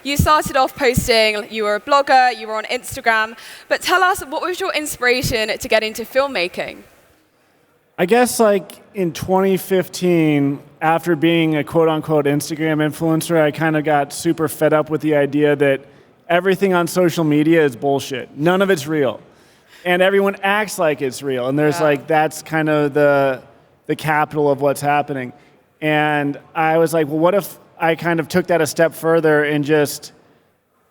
you started off posting, you were a blogger, you were on Instagram, but tell us, what was your inspiration to get into filmmaking? I guess like in 2015, after being a quote-unquote Instagram influencer, I kind of got super fed up with the idea that everything on social media is bullshit. None of it's real. And everyone acts like it's real. And there's like, that's kind of the capital of what's happening. And I was like, well, what if I kind of took that a step further and just,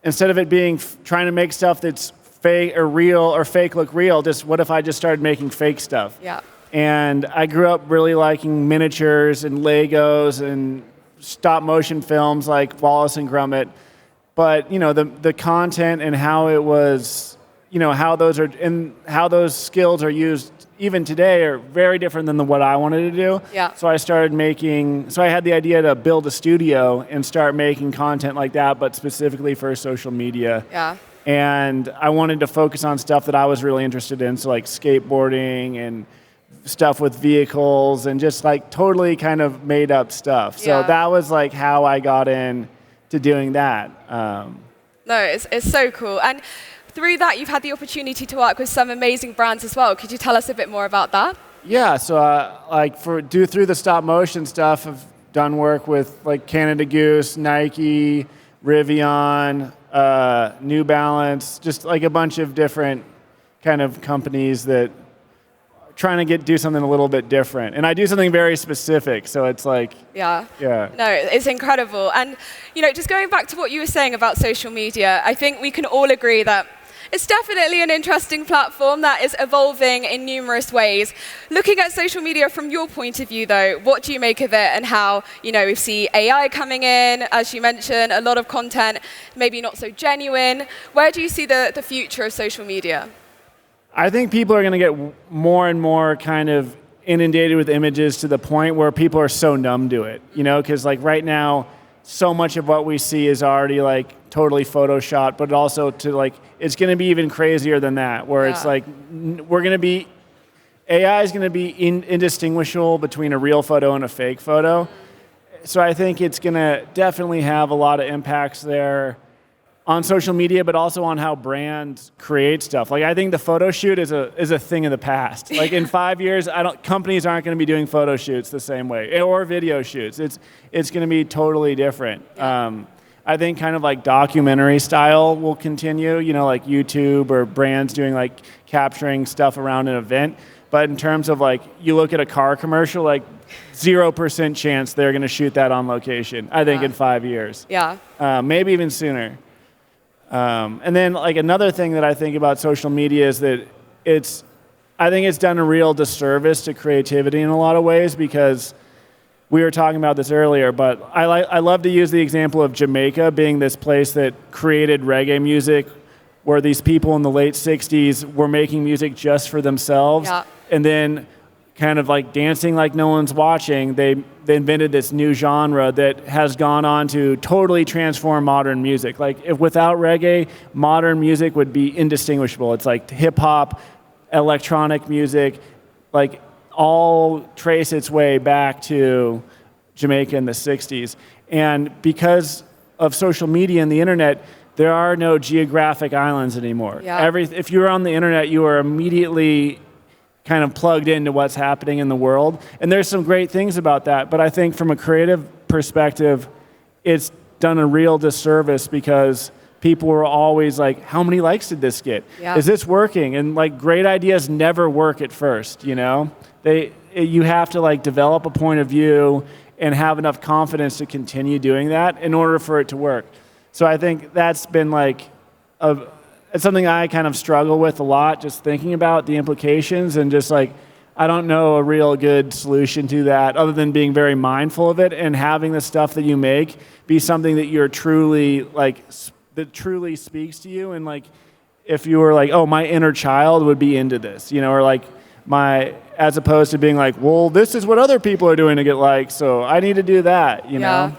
instead of it being trying to make stuff that's fake or real or fake look real, just what if I just started making fake stuff? Yeah. And I grew up really liking miniatures and Legos and stop motion films like Wallace and Gromit. But, you know, the content and how it was, you know, how those skills are used even today are very different than what I wanted to do. Yeah. So I had the idea to build a studio and start making content like that, but specifically for social media. Yeah. And I wanted to focus on stuff that I was really interested in, so like skateboarding and stuff with vehicles and just like totally kind of made up stuff. So that was like how I got in to doing that. No, it's so cool. And through that, you've had the opportunity to work with some amazing brands as well. Could you tell us a bit more about that? Yeah, so through the stop motion stuff, I've done work with like Canada Goose, Nike, Rivian, New Balance, just like a bunch of different kind of companies that trying to do something a little bit different. And I do something very specific, so it's like... Yeah. No, it's incredible. And, you know, just going back to what you were saying about social media, I think we can all agree that it's definitely an interesting platform that is evolving in numerous ways. Looking at social media from your point of view, though, what do you make of it and how, you know, we see AI coming in, as you mentioned, a lot of content, maybe not so genuine. Where do you see the future of social media? I think people are going to get more and more kind of inundated with images to the point where people are so numb to it, you know, because like right now, so much of what we see is already like totally photoshopped, but also to like, it's going to be even crazier than that, where it's like, AI is going to be indistinguishable between a real photo and a fake photo. So I think it's going to definitely have a lot of impacts there on social media, but also on how brands create stuff. Like I think the photo shoot is a thing of the past. Like in 5 years, companies aren't going to be doing photo shoots the same way, or video shoots. It's going to be totally different. I think kind of like documentary style will continue. You know, like YouTube or brands doing like capturing stuff around an event. But in terms of like, you look at a car commercial, like 0% chance they're going to shoot that on location. I think in 5 years. Yeah. Maybe even sooner. And then like another thing that I think about social media is that I think it's done a real disservice to creativity in a lot of ways, because we were talking about this earlier, but I love to use the example of Jamaica being this place that created reggae music, where these people in the late 60s were making music just for themselves. Yeah. And then kind of like dancing like no one's watching, they invented this new genre that has gone on to totally transform modern music. Like if without reggae, modern music would be indistinguishable. It's like hip hop, electronic music, like all trace its way back to Jamaica in the 60s. And because of social media and the internet, there are no geographic islands anymore. Yeah. If you're on the internet, you are immediately kind of plugged into what's happening in the world. And there's some great things about that, but I think from a creative perspective, it's done a real disservice, because people were always like, how many likes did this get? Yeah. Is this working? And like great ideas never work at first, you know? You have to like develop a point of view and have enough confidence to continue doing that in order for it to work. So I think that's been like it's something I kind of struggle with a lot, just thinking about the implications, and just like, I don't know a real good solution to that other than being very mindful of it and having the stuff that you make be something that you're truly like, that truly speaks to you. And like, if you were like, oh, my inner child would be into this, you know, or like as opposed to being like, well, this is what other people are doing to get likes, so I need to do that, you know?